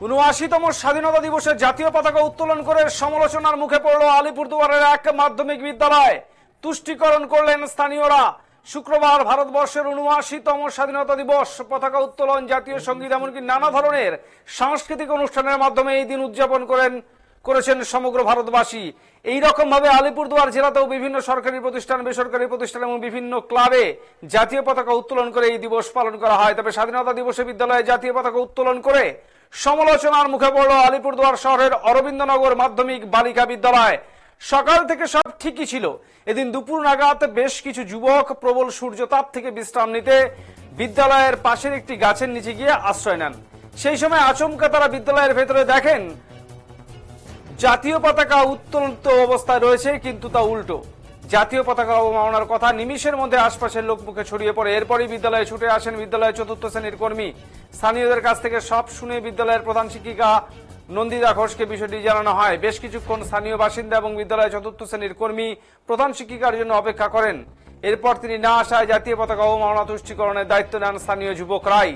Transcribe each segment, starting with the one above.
৭৯তম স্বাধীনতা দিবসে জাতীয় পতাকা উত্তোলন করে সমালোচনার মুখে পড়ল আলিপুরদুয়ারের এক মাধ্যমিক বিদ্যালয়। তুষ্টিকরণ করলেন স্থানীয়রা। শুক্রবার ভারতবর্ষের ৭৯তম স্বাধীনতা দিবস, পতাকা উত্তোলন, জাতীয় সঙ্গীত, এমনকি নানা ধরনের সাংস্কৃতিক অনুষ্ঠানের মাধ্যমে এই দিন উদযাপন করেছেন সমগ্র ভারতবাসী। এই রকম ভাবে আলিপুরদুয়ার জেলাতেও বিভিন্ন সরকারি প্রতিষ্ঠান, বেসরকারি প্রতিষ্ঠান এবং বিভিন্ন ক্লাবে জাতীয় পতাকা উত্তোলন করে এই দিবস পালন করা হয়। তবে স্বাধীনতা দিবসে বিদ্যালয়ে জাতীয় পতাকা উত্তোলন করে সমালোচনার মুখে পড়ল আলিপুরদুয়ার শহরের অরবিন্দনগর মাধ্যমিক বালিকা বিদ্যালয়। সকাল থেকে সব ঠিকই ছিল। এদিন দুপুর নাগাদ বেশ কিছু যুবক প্রবল সূর্যতাপ থেকে বিশ্রাম নিতে বিদ্যালয়ের পাশের একটি গাছের নিচে গিয়ে আশ্রয় নেন। সেই সময় আচমকা তারা বিদ্যালয়ের ভেতরে দেখেন জাতীয় পতাকা উত্তোলিত অবস্থায় রয়েছে, কিন্তু তা উল্টো। জাতীয় পতাকা অবমাননার কথা নিমিষের মধ্যে আশপাশের লোকমুখে ছড়িয়ে পড়ে। এরপরই বিদ্যালয়ে ছুটে আসেন বিদ্যালয়ের চতুর্থ শ্রেণীর কর্মী। স্থানীয়দের কাছ থেকে সব শুনে বিদ্যালয়ের প্রধান শিক্ষিকা নন্দিতা ঘোষকে বিষয়টি জানানো হয়। বেশ কিছুক্ষণ স্থানীয় বাসিন্দা এবং বিদ্যালয়ের চতুর্থ শ্রেণীর কর্মী প্রধান শিক্ষিকার জন্য অপেক্ষা করেন। এরপর তিনি না আসায় জাতীয় পতাকা অবমাননা তুষ্টিকরণের দায়িত্ব নেন স্থানীয় যুবকরাই।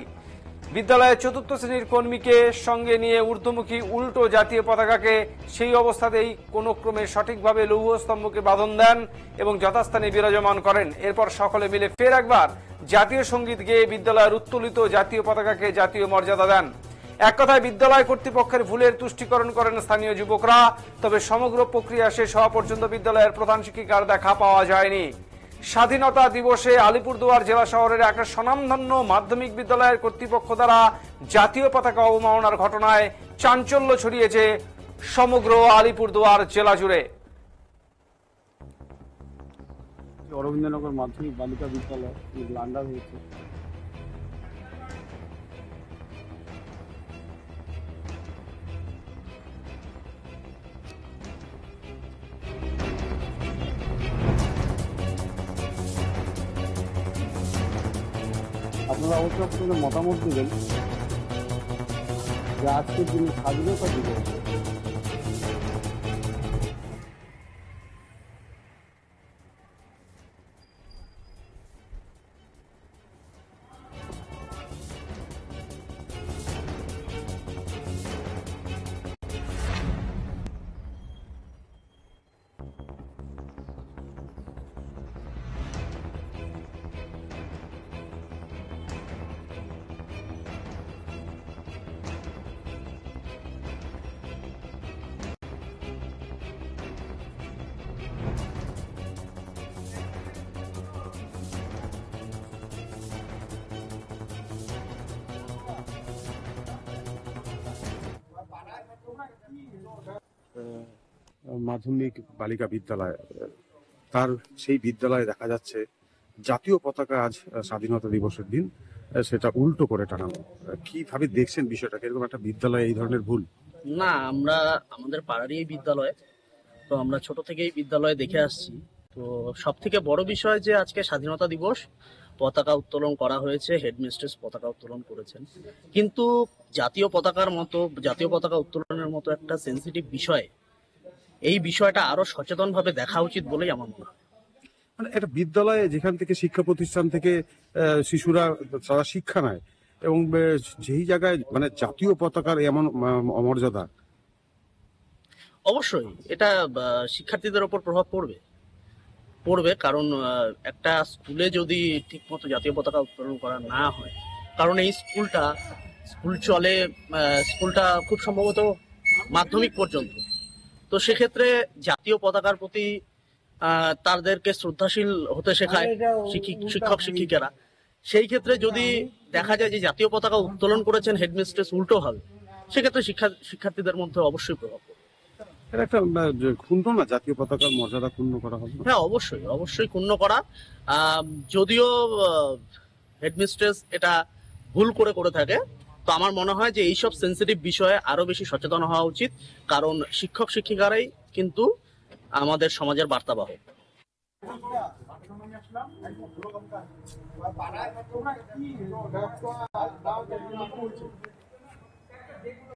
বিদ্যালয়ের চতুর্থ শ্রেণীর কর্মীকে সঙ্গে নিয়ে ঊর্ধ্বমুখী উল্টো জাতীয় পতাকাকে সেই অবস্থাতেই কোনো ক্রমে সঠিকভাবে লৌহ স্তম্ভকে বাঁধন দেন এবং যথাস্থানে বিরাজমান করেন। এরপর সকলে মিলে ফের একবার জাতীয় সঙ্গীত গেয়ে বিদ্যালয়ের উত্তোলিত জাতীয় পতাকাকে জাতীয় মর্যাদা দেন। এক কথায় বিদ্যালয় কর্তৃপক্ষের ভুলের তুষ্টিকরণ করেন স্থানীয় যুবকরা। তবে সমগ্র প্রক্রিয়া শেষ হওয়া পর্যন্ত বিদ্যালয়ের প্রধান শিক্ষিকার দেখা পাওয়া যায়নি। স্বাধীনতা দিবসে আলিপুরদুয়ার জেলা শহরের এক স্বনামধন্য মাধ্যমিক বিদ্যালয়ের কর্তৃপক্ষ দ্বারা জাতীয় পতাকা অবমাননার ঘটনায় চাঞ্চল্য ছড়িয়েছে সমগ্র আলিপুরদুয়ার জেলা জুড়ে। অরবিন্দনগর মাধ্যমিক বালিকা বিদ্যালয় ব্লান্ডার হয়েছে। আপনারা অবশ্যই আপনাদের মতামত দেবেন যে আজকের দিনে স্বাধীনতা দিবস মাধ্যমিক বালিকা বিদ্যালয়, তার সেই বিদ্যালয়ে দেখা যাচ্ছে জাতীয় পতাকা আজ স্বাধীনতা দিবসের দিন সেটা উল্টো করে টানানো। কিভাবে দেখছেন বিষয়টাকে? এরকম একটা বিদ্যালয়ে এই ধরনের ভুল? না, আমরা আমাদের পাড়ারই এই বিদ্যালয়, তো আমরা ছোট থেকেই বিদ্যালয়ে দেখে আসছি। তো সব থেকে বড় বিষয় যে আজকে স্বাধীনতা দিবস, পতাকা উত্তোলন করা হয়েছে, হেডমিস্ট্রেস পতাকা উত্তোলন করেছেন। কিন্তু জাতীয় পতাকা উত্তোলনের মতো একটা সেন্সিটিভ বিষয়, এই বিষয়টা আরো সচেতনভাবে দেখা উচিত বলেই আমার মনে হয়। মানে একটা বিদ্যালয়ে যেখান থেকে শিক্ষা প্রতিষ্ঠান থেকে শিশুরা তারা শিক্ষা নেয় এবং যেই জায়গায় মানে জাতীয় পতাকার এমন অমর্যাদা, অবশ্যই এটা শিক্ষার্থীদের ওপর প্রভাব পড়বে কারণ একটা স্কুলে যদি ঠিকমতো জাতীয় পতাকা উত্তোলন করা না হয়, কারণ এই স্কুলটা খুব সম্ভবত মাধ্যমিক পর্যন্ত, তো সেক্ষেত্রে জাতীয় পতাকার প্রতি তাদেরকে শ্রদ্ধাশীল হতে শেখায় শিক্ষক শিক্ষিকারা। সেই ক্ষেত্রে যদি দেখা যায় যে জাতীয় পতাকা উত্তোলন করেছেন হেডমিস্ট্রেস উল্টো হবে, সেক্ষেত্রে শিক্ষার্থীদের মধ্যে অবশ্যই প্রভাব পড়বে। এটা একটা ক্ষুণ্ণ না, জাতীয় পতাকার মর্যাদা ক্ষুণ্ণ করা হবে। হ্যাঁ, অবশ্যই ক্ষুণ্ণ করা। যদিও হেডমিস্ট্রেস এটা ভুল করে থাকে, তো আমার মনে হয় যে এইসব সেন্সিটিভ বিষয়ে আরো বেশি সচেতন হওয়া উচিত, কারণ শিক্ষক শিক্ষিকারাই কিন্তু আমাদের সমাজের বার্তাবাহক।